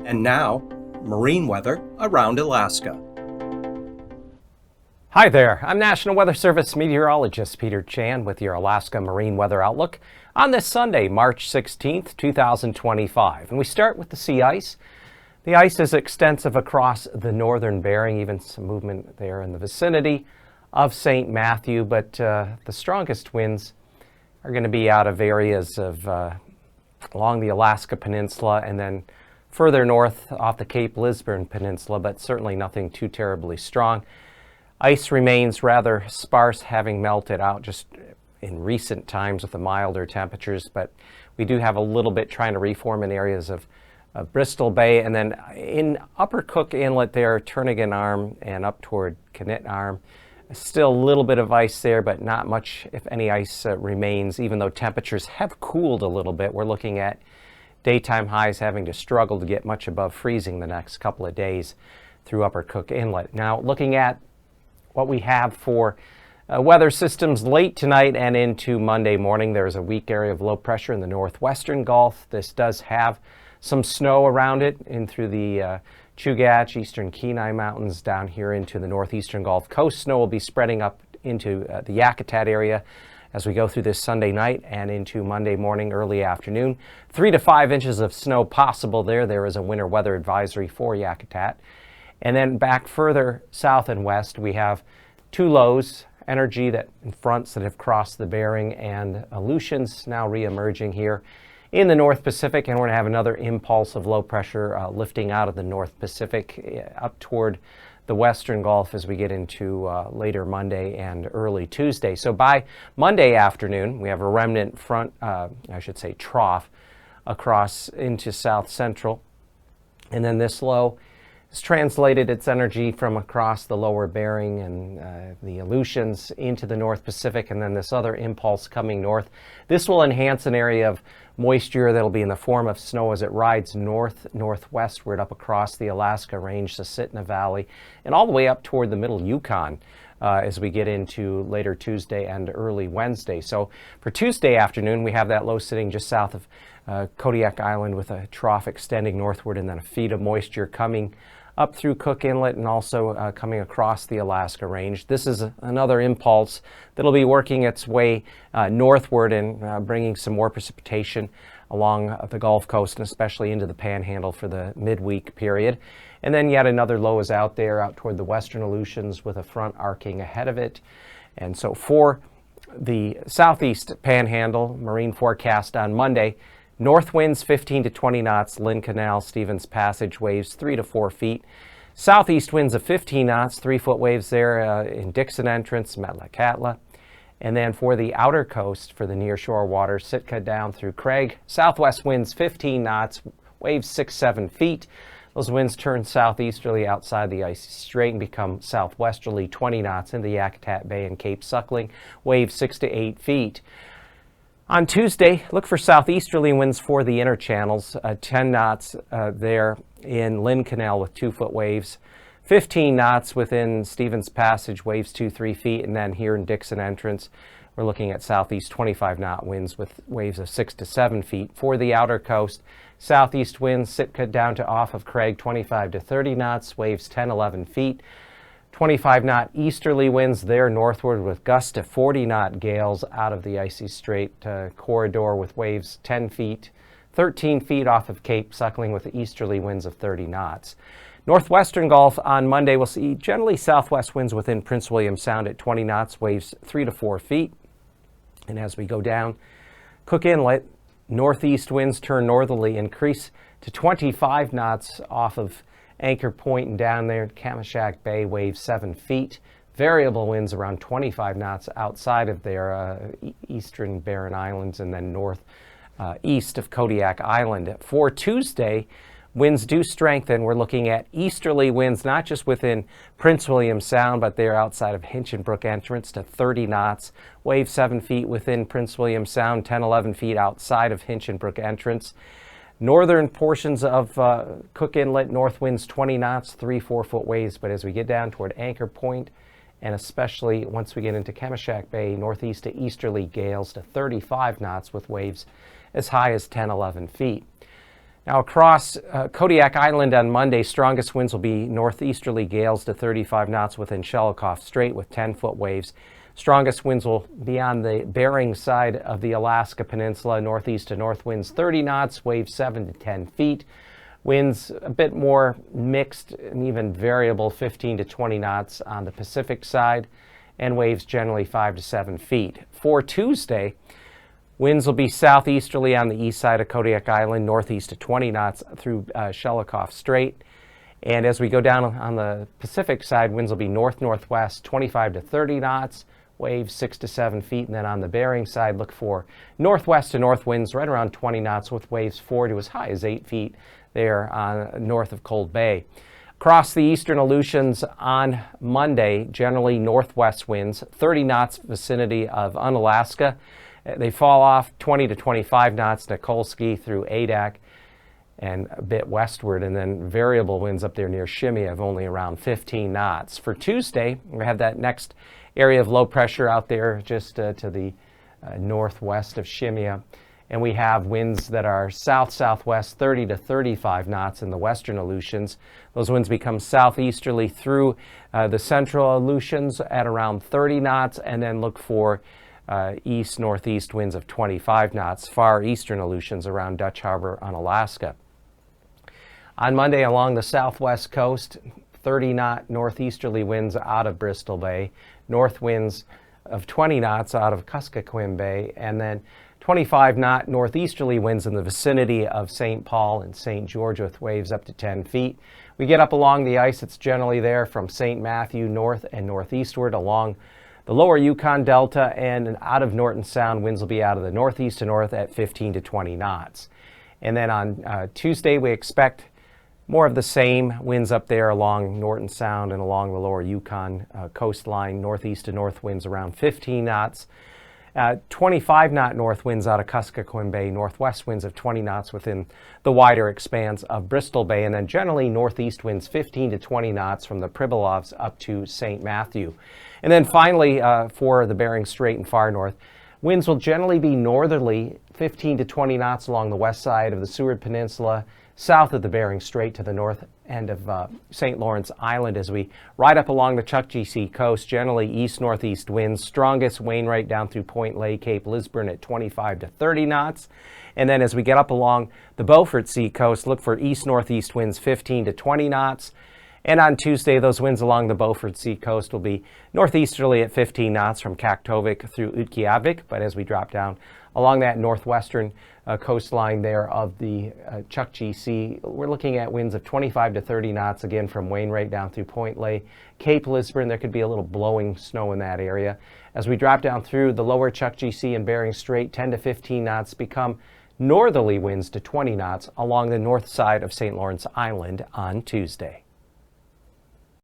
And now, marine weather around Alaska. Hi there, I'm National Weather Service Meteorologist Peter Chan with your Alaska Marine Weather Outlook on this Sunday, March 16th, 2025. And we start with the sea ice. The ice is extensive across the northern Bering, even some movement there in the vicinity of St. Matthew, but the strongest winds are going to be out of areas of along the Alaska Peninsula and then further north off the Cape Lisburne Peninsula, but certainly nothing too terribly strong. Ice remains rather sparse, having melted out just in recent times with the milder temperatures, but we do have a little bit trying to reform in areas of Bristol Bay, and then in Upper Cook Inlet there, Turnagain Arm and up toward Knit Arm. Still a little bit of ice there, but not much, if any, ice remains, even though temperatures have cooled a little bit. We're looking at daytime highs having to struggle to get much above freezing the next couple of days through Upper Cook Inlet. Now, looking at what we have for weather systems late tonight and into Monday morning, there's a weak area of low pressure in the northwestern Gulf. This does have some snow around it in through the Chugach, eastern Kenai Mountains down here into the northeastern Gulf Coast. Snow will be spreading up into the Yakutat area as we go through this Sunday night and into Monday morning, early afternoon. 3 to 5 inches of snow possible there. There is a winter weather advisory for Yakutat. And then back further south and west, we have two lows, energy that in fronts that have crossed the Bering, and Aleutians now re-emerging here in the North Pacific, and we're going to have another impulse of low pressure lifting out of the North Pacific up toward the Western Gulf as we get into later Monday and early Tuesday. So by Monday afternoon, we have a remnant front, trough across into south central, and then this low has translated its energy from across the lower Bering and the Aleutians into the North Pacific, and then this other impulse coming north. This will enhance an area of moisture that'll be in the form of snow as it rides northwestward up across the Alaska Range, the Sitna Valley, and all the way up toward the middle Yukon as we get into later Tuesday and early Wednesday. So for Tuesday afternoon, we have that low sitting just south of Kodiak Island with a trough extending northward and then a feed of moisture coming up through Cook Inlet and also coming across the Alaska Range. This is another impulse that'll be working its way northward and bringing some more precipitation along the Gulf Coast and especially into the Panhandle for the midweek period. And then yet another low is out there out toward the western Aleutians with a front arcing ahead of it. And so for the southeast Panhandle, marine forecast on Monday, north winds 15 to 20 knots, Lynn Canal, Stevens Passage, waves 3 to 4 feet. Southeast winds of 15 knots, 3-foot waves there in Dixon Entrance, Metlakatla. And then for the outer coast, for the nearshore waters, Sitka down through Craig, southwest winds 15 knots, waves 6-7 feet. Those winds turn southeasterly outside the icy strait and become southwesterly 20 knots in the Yakutat Bay and Cape Suckling, waves 6 to 8 feet. On Tuesday, look for southeasterly winds for the inner channels, 10 knots there in Lynn Canal with 2-foot waves, 15 knots within Stevens Passage, waves 2-3 feet, and then here in Dixon Entrance, we're looking at southeast 25-knot winds with waves of 6 to 7 feet. For the outer coast, southeast winds, Sitka down to off of Craig, 25 to 30 knots, waves 10-11 feet. 25-knot easterly winds there northward with gusts to 40-knot gales out of the icy strait corridor with waves 10 feet, 13 feet off of Cape Suckling with easterly winds of 30 knots. Northwestern Gulf on Monday, we'll see generally southwest winds within Prince William Sound at 20 knots, waves 3 to 4 feet. And as we go down Cook Inlet, northeast winds turn northerly, increase to 25 knots off of Anchor Point and down there at Kamishak Bay, waves 7 feet. Variable winds around 25 knots outside of their eastern Barren Islands and then north east of Kodiak Island. For Tuesday, winds do strengthen. We're looking at easterly winds, not just within Prince William Sound, but they're outside of Hinchinbrook Entrance to 30 knots. Waves 7 feet within Prince William Sound, 10-11 feet outside of Hinchinbrook Entrance. Northern portions of Cook Inlet, north winds 20 knots, 3-4-foot waves. But as we get down toward Anchor Point, and especially once we get into Kamishak Bay, northeast to easterly gales to 35 knots with waves as high as 10-11 feet. Now across Kodiak Island on Monday, strongest winds will be northeasterly gales to 35 knots within Shelikof Strait with 10-foot waves. Strongest winds will be on the Bering side of the Alaska Peninsula, northeast to north winds 30 knots, waves 7 to 10 feet. Winds a bit more mixed and even variable, 15 to 20 knots on the Pacific side, and waves generally 5 to 7 feet. For Tuesday, winds will be southeasterly on the east side of Kodiak Island, northeast to 20 knots through Shelikof Strait. And as we go down on the Pacific side, winds will be north-northwest, 25 to 30 knots, waves 6 to 7 feet. And then on the Bering side, look for northwest to north winds right around 20 knots with waves 4 to as high as 8 feet there north of Cold Bay. Across the eastern Aleutians on Monday, generally northwest winds, 30 knots vicinity of Unalaska. They fall off 20 to 25 knots Nikolsky through Adak and a bit westward, and then variable winds up there near Shemya of only around 15 knots. For Tuesday, we have that next area of low pressure out there just to the northwest of Shemya, and we have winds that are south-southwest 30 to 35 knots in the western Aleutians. Those winds become southeasterly through the central Aleutians at around 30 knots, and then look for east-northeast winds of 25 knots, far eastern Aleutians around Dutch Harbor on Alaska. On Monday along the southwest coast, 30-knot northeasterly winds out of Bristol Bay, north winds of 20 knots out of Kuskokwim Bay, and then 25-knot northeasterly winds in the vicinity of St. Paul and St. George with waves up to 10 feet. We get up along the ice, it's generally there from St. Matthew north and northeastward along the lower Yukon Delta, and out of Norton Sound, winds will be out of the northeast to north at 15 to 20 knots. And then on Tuesday, we expect more of the same winds up there along Norton Sound and along the lower Yukon coastline, northeast to north winds around 15 knots. 25-knot north winds out of Kuskokwim Bay, northwest winds of 20 knots within the wider expanse of Bristol Bay, and then generally northeast winds 15 to 20 knots from the Pribilovs up to St. Matthew. And then finally, for the Bering Strait and far north, winds will generally be northerly, 15 to 20 knots along the west side of the Seward Peninsula, south of the Bering Strait to the north end of St. Lawrence Island as we ride up along the Chukchi Sea coast, generally east-northeast winds, strongest Wainwright down through Point Lay, Cape Lisburne at 25 to 30 knots. And then as we get up along the Beaufort Sea coast, look for east-northeast winds 15 to 20 knots. And on Tuesday, those winds along the Beaufort Sea coast will be northeasterly at 15 knots from Kaktovik through Utqiagvik. But as we drop down along that northwestern coastline there of the Chukchi Sea, we're looking at winds of 25 to 30 knots again from Wainwright down through Point Lay, Cape Lisburne. There could be a little blowing snow in that area. As we drop down through the lower Chukchi Sea and Bering Strait, 10 to 15 knots become northerly winds to 20 knots along the north side of St. Lawrence Island on Tuesday.